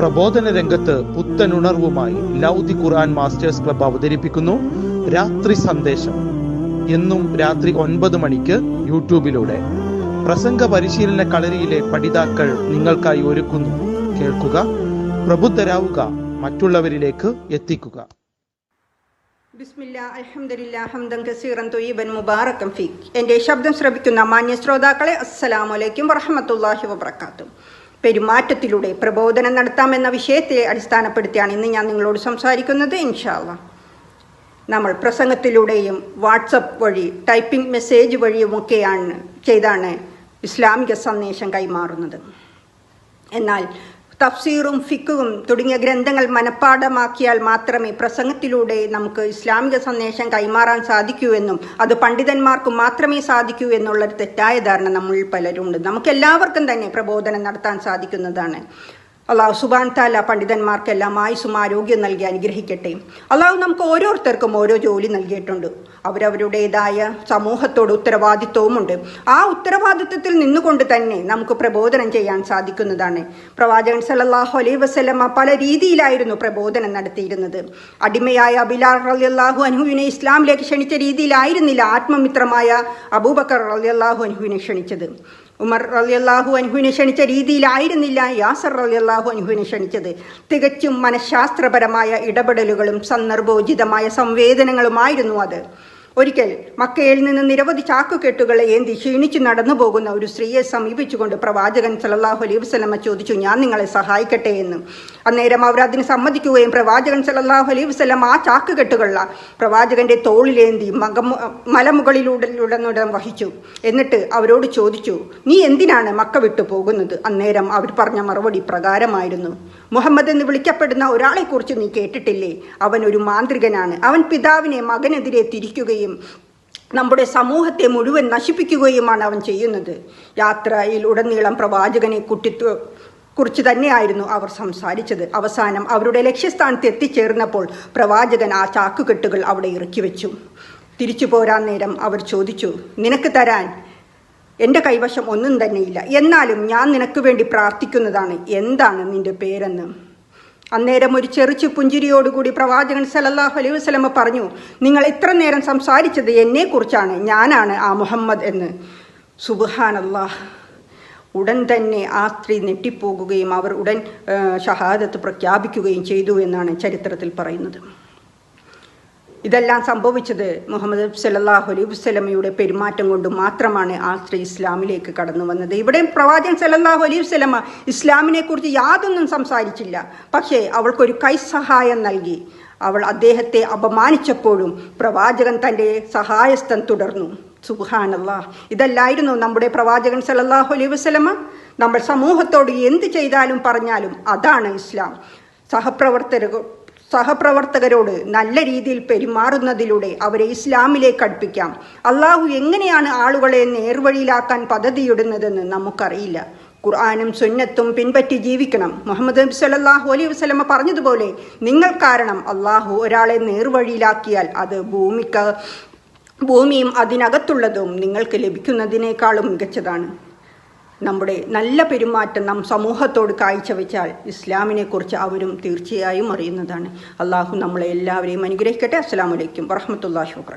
പ്രബോധന രംഗത്ത് പുത്തനുണർവുമായി love the Quran masters club അവതരിപ്പിക്കുന്നു രാത്രി സന്ദേശം. എന്നും രാത്രി 9 മണിക്ക് യൂട്യൂബിലൂടെ പ്രസംഗ പരിശീലന കളരിയിലെ പഠിതാക്കൾ നിങ്ങൾക്കായി ഒരുക്കുന്നു. കേൾക്കുക, പ്രബുദ്ധരാവുക, മറ്റുള്ളവരിലേക്ക് എത്തിക്കുക. ബിസ്മില്ലാ, അൽഹംദുലില്ലാ, ഹംദൻ കസീറൻ ത്വയ്യിബൻ മുബാറകൻ ഫീക്. എൻ്റെ ശബ്ദം ശ്രവിക്കുന്ന മാന്യ ശ്രോതാക്കളെ, അസ്സലാമു അലൈക്കും വറഹ്മത്തുള്ളാഹി വബറകാതുഹു. പെരുമാറ്റത്തിലൂടെ പ്രബോധനം നടത്താമെന്ന വിഷയത്തെ അടിസ്ഥാനപ്പെടുത്തിയാണ് ഇന്ന് ഞാൻ നിങ്ങളോട് സംസാരിക്കുന്നത്. ഇൻഷാ അല്ലാഹ് നമ്മൾ പ്രസംഗത്തിലൂടെയും വാട്സപ്പ് വഴി ടൈപ്പിംഗ് മെസ്സേജ് ചെയ്താണ് ഇസ്ലാമിക സന്ദേശം കൈമാറുന്നത്. എന്നാൽ തഫ്സീറും ഫിഖും തുടങ്ങിയ ഗ്രന്ഥങ്ങൾ മനഃപ്പാഠമാക്കിയാൽ മാത്രമേ പ്രസംഗത്തിലൂടെ നമുക്ക് ഇസ്ലാമിക സന്ദേശം കൈമാറാൻ സാധിക്കൂ എന്നും അത് പണ്ഡിതന്മാർക്ക് മാത്രമേ സാധിക്കൂ എന്നുള്ളൊരു തെറ്റായ ധാരണ നമ്മളിൽ പലരുണ്ട്. നമുക്ക് എല്ലാവർക്കും തന്നെ പ്രബോധനം നടത്താൻ സാധിക്കുന്നതാണ്. അള്ളാഹു സുബ്ഹാനഹു തആല പണ്ഡിതന്മാർക്കെല്ലാം ആയുസ്സും ആരോഗ്യം നൽകി അനുഗ്രഹിക്കട്ടെ. അള്ളാഹു നമുക്ക് ഓരോരുത്തർക്കും ഓരോ ജോലി നൽകിയിട്ടുണ്ട്. അവരവരുടേതായ സമൂഹത്തോട് ഉത്തരവാദിത്വവുമുണ്ട്. ആ ഉത്തരവാദിത്വത്തിൽ നിന്നുകൊണ്ട് തന്നെ നമുക്ക് പ്രബോധനം ചെയ്യാൻ സാധിക്കുന്നതാണ്. പ്രവാചകൻ സല്ലല്ലാഹു അലൈഹി വസല്ലമ പല രീതിയിലായിരുന്നു പ്രബോധനം നടത്തിയിരുന്നത്. അടിമയായ ബിലാൽ റളിയല്ലാഹു അൻഹുവിനെ ഇസ്ലാമിലേക്ക് ക്ഷണിച്ച രീതിയിലായിരുന്നില്ല ആത്മമിത്രമായ അബൂബക്കർ റളിയല്ലാഹു അൻഹുവിനെ ക്ഷണിച്ചത്. ഉമർ റളിയല്ലാഹു അൻഹുവിനെ ക്ഷണിച്ച രീതിയിലായിരുന്നില്ല യാസർ റളിയല്ലാഹു അൻഹുവിനെ ക്ഷണിച്ചത്. തികച്ചും മനഃശാസ്ത്രപരമായ ഇടപെടലുകളും സന്ദർഭോചിതമായ സംവേദനങ്ങളുമായിരുന്നു അത്. ഒരിക്കൽ മക്കയിൽ നിന്ന് നിരവധി ചാക്കുകെട്ടുകളെ ഏന്തി ക്ഷീണിച്ചു നടന്നു പോകുന്ന ഒരു സ്ത്രീയെ സമീപിച്ചുകൊണ്ട് പ്രവാചകൻ സല്ലല്ലാഹു അലൈഹി വസല്ലമ ചോദിച്ചു, ഞാൻ നിങ്ങളെ സഹായിക്കട്ടെ എന്ന്. അന്നേരം അവർ അതിന് സമ്മതിക്കുകയും പ്രവാചകൻ സല്ലല്ലാഹു അലൈഹി വസല്ലമ ആ ചാക്കുകെട്ടുകള പ്രവാചകന്റെ തോളിലേന്തി മലമുകളിലൂടെ വഹിച്ചു. എന്നിട്ട് അവരോട് ചോദിച്ചു, നീ എന്തിനാണ് മക്ക വിട്ടു പോകുന്നത്? അന്നേരം അവർ പറഞ്ഞ മറുപടി പ്രകാരമായിരുന്നു, മുഹമ്മദ് എന്ന് വിളിക്കപ്പെടുന്ന ഒരാളെ കുറിച്ച് നീ കേട്ടിട്ടില്ലേ? അവൻ ഒരു മാന്ത്രികനാണ്. അവൻ പിതാവിനെ മകനെതിരെ തിരിക്കുകയും നമ്മുടെ സമൂഹത്തെ മുഴുവൻ നശിപ്പിക്കുകയുമാണ് അവൻ ചെയ്യുന്നത്. യാത്രയിൽ ഉടനീളം പ്രവാചകനെ കുറിച്ച് തന്നെയായിരുന്നു അവർ സംസാരിച്ചത്. അവസാനം അവരുടെ ലക്ഷ്യസ്ഥാനത്ത് എത്തിച്ചേർന്നപ്പോൾ പ്രവാചകൻ ആ ചാക്കുകെട്ടുകൾ അവിടെ ഇറക്കി വെച്ചു. തിരിച്ചു പോരാൻ നേരം അവർ ചോദിച്ചു, നിനക്ക് തരാൻ എൻ്റെ കൈവശം ഒന്നും തന്നെയില്ല, എന്നാലും ഞാൻ നിനക്ക് വേണ്ടി പ്രാർത്ഥിക്കുന്നതാണ്. എന്താണ് നിന്റെ പേരെന്ന്? അന്നേരം ഒരു ചെറിച്ചു പുഞ്ചിരിയോടുകൂടി പ്രവാചകൻ സല്ലല്ലാഹു അലൈഹി വസല്ലമ പറഞ്ഞു, നിങ്ങൾ ഇത്ര നേരം സംസാരിച്ചത് എന്നെക്കുറിച്ചാണ്, ഞാനാണ് ആ മുഹമ്മദ് എന്ന്. സുബ്ഹാനല്ലാഹ്. ഉടൻ തന്നെ ആ സ്ത്രീ നെട്ടിപ്പോകുകയും അവർ ഉടൻ ഷഹാദത്ത് പ്രഖ്യാപിക്കുകയും ചെയ്തു എന്നാണ് ചരിത്രത്തിൽ പറയുന്നത്. ഇതെല്ലാം സംഭവിച്ചത് മുഹമ്മദ് സല്ലല്ലാഹു അലൈഹി വസല്ലമയുടെ പെരുമാറ്റം കൊണ്ട് മാത്രമാണ് ആ സ്ത്രീ ഇസ്ലാമിലേക്ക് കടന്നു വന്നത്. ഇവിടെ പ്രവാചകൻ സല്ലല്ലാഹു അലൈഹി വസല്ലമ ഇസ്ലാമിനെ കുറിച്ച് യാതൊന്നും സംസാരിച്ചില്ല. പക്ഷേ അവൾക്കൊരു കൈസഹായം നൽകി. അവൾ അദ്ദേഹത്തെ അപമാനിച്ചപ്പോഴും പ്രവാചകൻ തൻ്റെ സഹായസ്ഥൻ തുടർന്നു. സുബ്ഹാനല്ലാഹ്. ഇതല്ലായിരുന്നു നമ്മുടെ പ്രവാചകൻ സല്ലല്ലാഹു അലൈഹി വസല്ലമ. നമ്മൾ സമൂഹത്തോട് എന്ത് ചെയ്താലും പറഞ്ഞാലും അതാണ് ഇസ്ലാം. സഹപ്രവർത്തകരോട് നല്ല രീതിയിൽ പെരുമാറുന്നതിലൂടെ അവരെ ഇസ്ലാമിലേക്ക് അടുപ്പിക്കാം. അള്ളാഹു എങ്ങനെയാണ് ആളുകളെ നേർവഴിയിലാക്കാൻ പദ്ധതിയിടുന്നതെന്ന് നമുക്കറിയില്ല. ഖുർആനും സുന്നത്തും പിൻപറ്റി ജീവിക്കണം. മുഹമ്മദ് സല്ലല്ലാഹു അലൈഹി വസല്ലമ പറഞ്ഞതുപോലെ, നിങ്ങൾ കാരണം അള്ളാഹു ഒരാളെ നേർവഴിയിലാക്കിയാൽ അത് ഭൂമിയും അതിനകത്തുള്ളതും നിങ്ങൾക്ക് ലഭിക്കുന്നതിനേക്കാളും മികച്ചതാണ്. നമ്മുടെ നല്ല പെരുമാറ്റം നാം സമൂഹത്തോട് കാഴ്ചവെച്ചാൽ ഇസ്ലാമിനെ കുറിച്ച് അവരും തീർച്ചയായും അറിയുന്നതാണ്. അള്ളാഹു നമ്മളെ എല്ലാവരെയും അനുഗ്രഹിക്കട്ടെ. അസ്സലാമു അലൈക്കും വറഹ്മത്തുള്ളാഹി വബറകാതുഹു.